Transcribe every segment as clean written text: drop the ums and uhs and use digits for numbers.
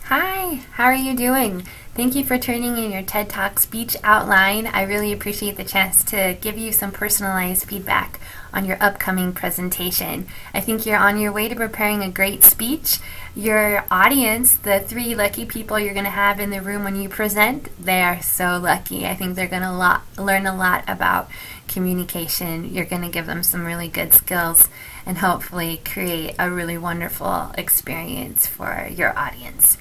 Hi, how are you doing? Thank you for turning in your TED Talk speech outline. I really appreciate the chance to give you some personalized feedback on your upcoming presentation. I think you're on your way to preparing a great speech. Your audience, the three lucky people you're going to have in the room when you present, they are so lucky. I think they're going to learn a lot about communication. You're going to give them some really good skills and hopefully create a really wonderful experience for your audience.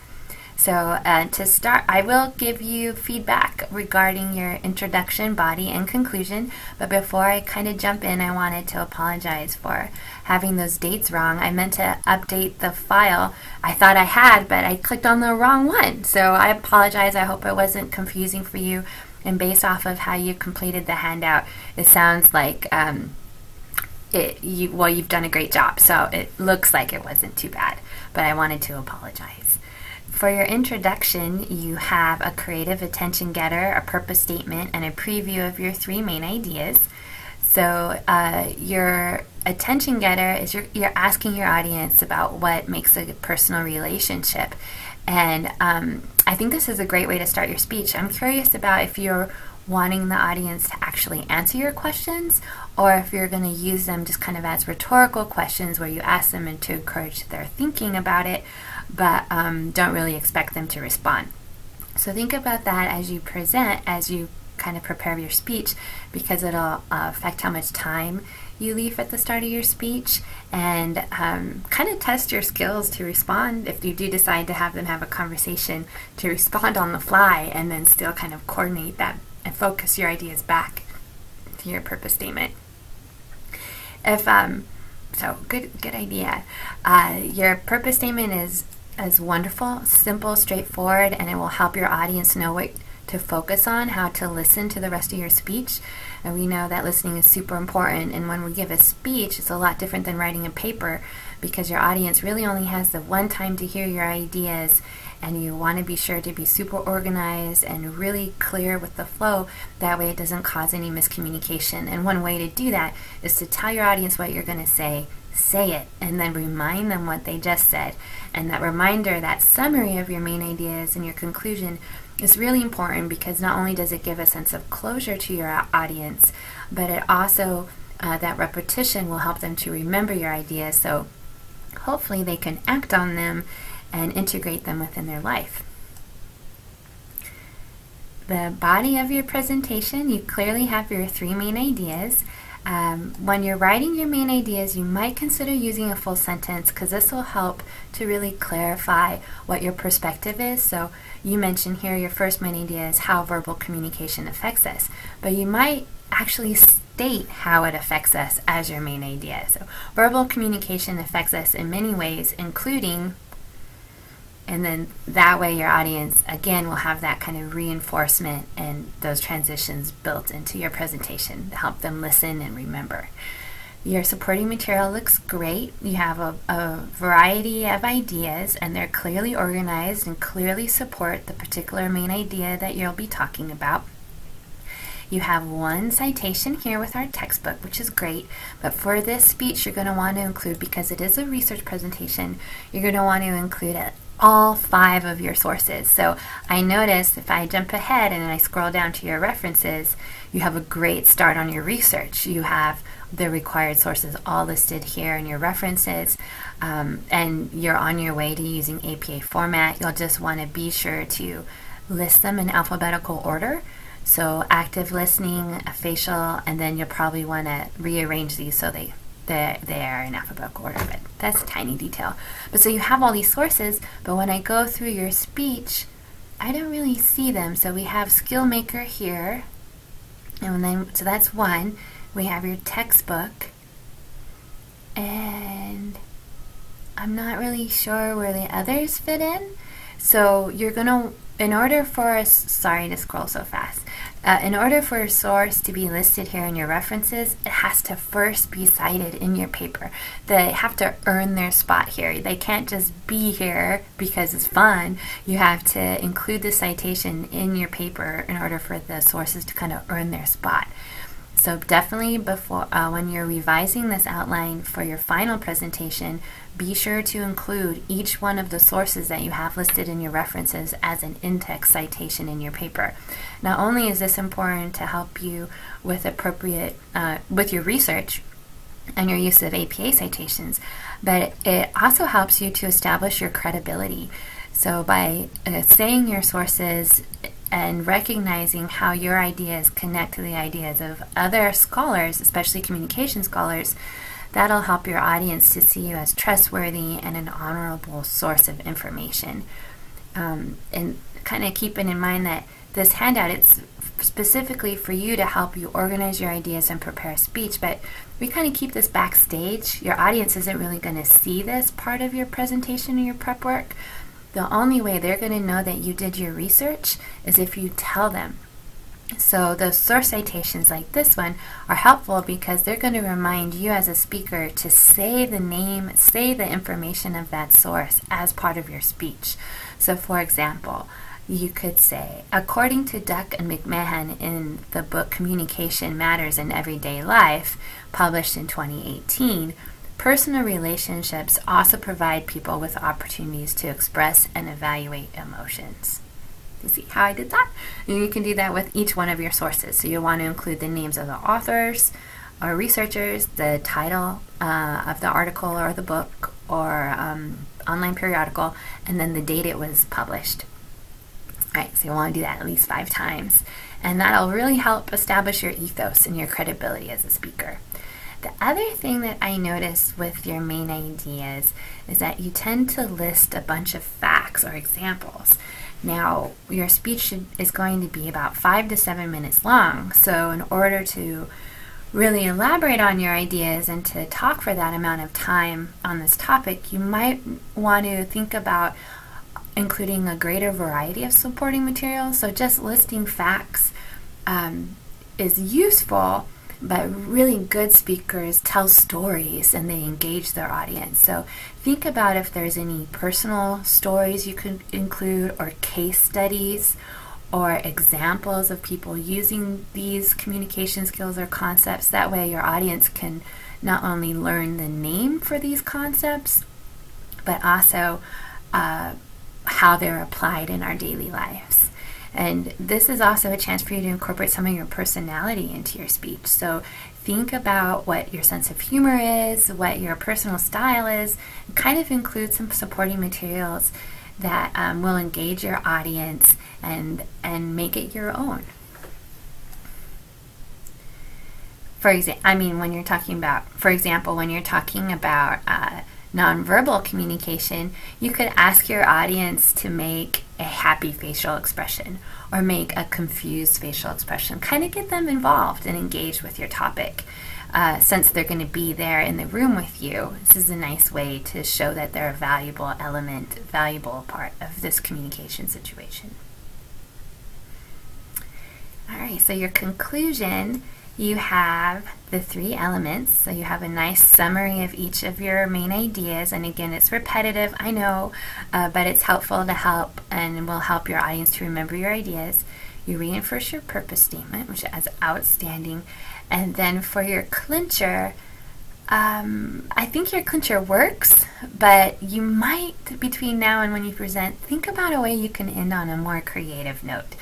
So to start, I will give you feedback regarding your introduction, body, and conclusion. But before I kind of jump in, I wanted to apologize for having those dates wrong. I meant to update the file. I thought I had, but I clicked on the wrong one. So I apologize. I hope it wasn't confusing for you. And based off of how you completed the handout, it sounds like you've done a great job. So it looks like it wasn't too bad. But I wanted to apologize. For your introduction, you have a creative attention getter, a purpose statement, and a preview of your three main ideas. So your attention getter is you're asking your audience about what makes a personal relationship. And I think this is a great way to start your speech. I'm curious about if you're wanting the audience to actually answer your questions, or if you're going to use them just kind of as rhetorical questions where you ask them to encourage their thinking about it, but don't really expect them to respond. So think about that as you present, as you kind of prepare your speech, because it'll affect how much time you leave at the start of your speech, and kind of test your skills to respond if you do decide to have them have a conversation, to respond on the fly and then still kind of coordinate that and focus your ideas back to your purpose statement. So good idea. Your purpose statement is wonderful, simple, straightforward, and it will help your audience know what to focus on, how to listen to the rest of your speech. And we know that listening is super important, and when we give a speech, it's a lot different than writing a paper, because your audience really only has the one time to hear your ideas, and you want to be sure to be super organized and really clear with the flow. That way it doesn't cause any miscommunication. And one way to do that is to tell your audience what you're going to say it, and then remind them what they just said. And that reminder, that summary of your main ideas and your conclusion is really important, because not only does it give a sense of closure to your audience, but it also, that repetition will help them to remember your ideas, so hopefully they can act on them and integrate them within their life. The body of your presentation, you clearly have your three main ideas. When you're writing your main ideas, you might consider using a full sentence, because this will help to really clarify what your perspective is. So you mentioned here your first main idea is how verbal communication affects us, but you might actually state how it affects us as your main idea. So verbal communication affects us in many ways, including, and then that way your audience, again, will have that kind of reinforcement and those transitions built into your presentation to help them listen and remember. Your supporting material looks great. You have a variety of ideas, and they're clearly organized and clearly support the particular main idea that you'll be talking about. You have one citation here with our textbook, which is great, but for this speech you're going to want to include, because it is a research presentation, you're going to want to include all 5 of your sources. So I noticed if I jump ahead and I scroll down to your references, you have a great start on your research. You have the required sources all listed here in your references, and you're on your way to using APA format. You'll just want to be sure to list them in alphabetical order. So active listening, facial, and then you'll probably want to rearrange these so they are in alphabetical order, but that's a tiny detail. But so you have all these sources, but when I go through your speech, I don't really see them. So we have Skillmaker here, and then, so that's one. We have your textbook, and I'm not really sure where the others fit in. So you're going to, in order for us, sorry to scroll so fast, in order for a source to be listed here in your references, it has to first be cited in your paper. They have to earn their spot here. They can't just be here because it's fun. You have to include the citation in your paper in order for the sources to kind of earn their spot. So definitely before, when you're revising this outline for your final presentation, be sure to include each one of the sources that you have listed in your references as an in-text citation in your paper. Not only is this important to help you with with your research and your use of APA citations, but it also helps you to establish your credibility. So by saying your sources and recognizing how your ideas connect to the ideas of other scholars, especially communication scholars, that'll help your audience to see you as trustworthy and an honorable source of information. And kind of keeping in mind that this handout, it's specifically for you to help you organize your ideas and prepare a speech, but we kind of keep this backstage. Your audience isn't really going to see this part of your presentation or your prep work. The only way they're going to know that you did your research is if you tell them. So those source citations like this one are helpful because they're going to remind you as a speaker to say the name, say the information of that source as part of your speech. So for example, you could say, according to Duck and McMahon in the book Communication Matters in Everyday Life, published in 2018, personal relationships also provide people with opportunities to express and evaluate emotions. You see how I did that? And you can do that with each one of your sources. So you'll want to include the names of the authors or researchers, the title of the article or the book or online periodical, and then the date it was published. All right, so you want to do that at least 5 times. And that'll really help establish your ethos and your credibility as a speaker. The other thing that I noticed with your main ideas is that you tend to list a bunch of facts or examples. Now, your speech is going to be about 5 to 7 minutes long, so in order to really elaborate on your ideas and to talk for that amount of time on this topic, you might want to think about including a greater variety of supporting materials. So just listing facts is useful, but really good speakers tell stories and they engage their audience. So think about if there's any personal stories you could include, or case studies, or examples of people using these communication skills or concepts. That way your audience can not only learn the name for these concepts, but also how they're applied in our daily lives. And this is also a chance for you to incorporate some of your personality into your speech. So think about what your sense of humor is, what your personal style is, and kind of include some supporting materials that will engage your audience and make it your own. For example, when you're talking about nonverbal communication, you could ask your audience to make a happy facial expression or make a confused facial expression. Kind of get them involved and engaged with your topic. Since they're going to be there in the room with you, this is a nice way to show that they're a valuable part of this communication situation. All right, so your conclusion, you have the 3 elements. So you have a nice summary of each of your main ideas. And again, it's repetitive, I know, but it's helpful to help and will help your audience to remember your ideas. You reinforce your purpose statement, which is outstanding. And then for your clincher, I think your clincher works, but you might, between now and when you present, think about a way you can end on a more creative note.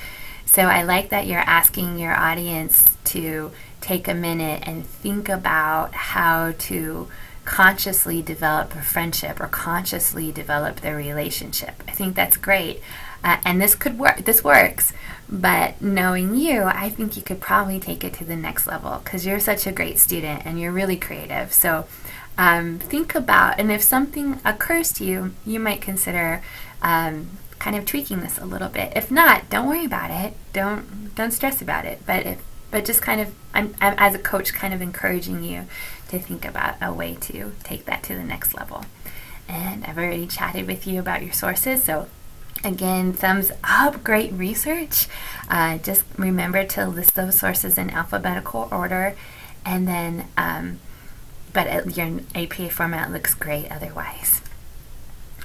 So I like that you're asking your audience to take a minute and think about how to consciously develop a friendship or consciously develop their relationship. I think that's great. And this could work. This works. But knowing you, I think you could probably take it to the next level because you're such a great student and you're really creative. So think about, and if something occurs to you, you might consider kind of tweaking this a little bit. If not, don't worry about it. Don't stress about it. But just kind of, I'm as a coach kind of encouraging you to think about a way to take that to the next level. And I've already chatted with you about your sources, so again, thumbs up, great research. Just remember to list those sources in alphabetical order, and then, but your APA format looks great otherwise.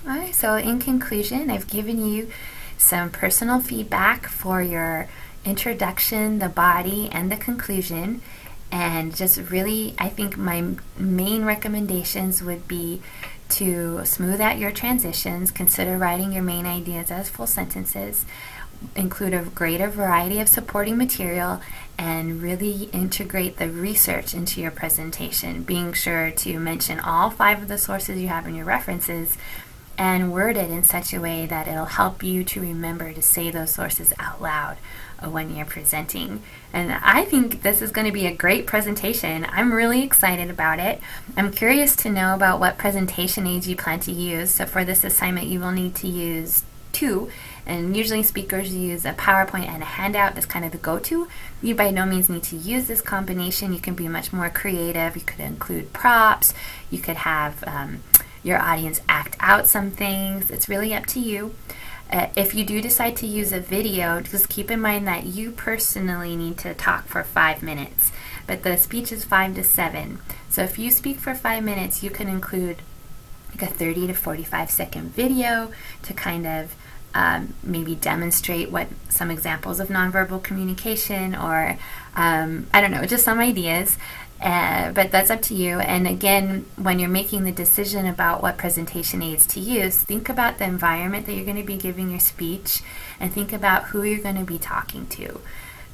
All right, so in conclusion, I've given you some personal feedback for your introduction, the body, and the conclusion. And just really, I think my main recommendations would be to smooth out your transitions, consider writing your main ideas as full sentences, include a greater variety of supporting material, and really integrate the research into your presentation, being sure to mention all 5 of the sources you have in your references and word it in such a way that it'll help you to remember to say those sources out loud when you're presenting. And I think this is going to be a great presentation. I'm really excited about it. I'm curious to know about what presentation aids you plan to use. So for this assignment, you will need to use 2, and usually speakers use a PowerPoint and a handout. That's kind of the go-to. You by no means need to use this combination. You can be much more creative. You could include props. You could have your audience act out some things. It's really up to you. If you do decide to use a video, just keep in mind that you personally need to talk for 5 minutes, but the speech is 5 to 7. So if you speak for 5 minutes, you can include like a 30 to 45 second video to kind of maybe demonstrate what some examples of nonverbal communication, or I don't know, just some ideas. But that's up to you. And again, when you're making the decision about what presentation aids to use, think about the environment that you're going to be giving your speech, and think about who you're going to be talking to.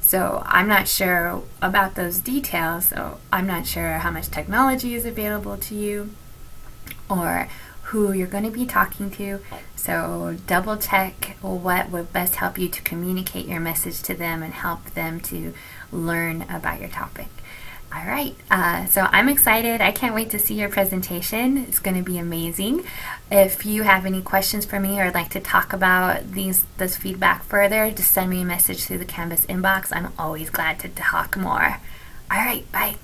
So I'm not sure about those details, so I'm not sure how much technology is available to you or who you're going to be talking to. So double check what would best help you to communicate your message to them and help them to learn about your topic. All right, so I'm excited. I can't wait to see your presentation. It's going to be amazing. If you have any questions for me or would like to talk about this feedback further, just send me a message through the Canvas inbox. I'm always glad to talk more. All right, bye.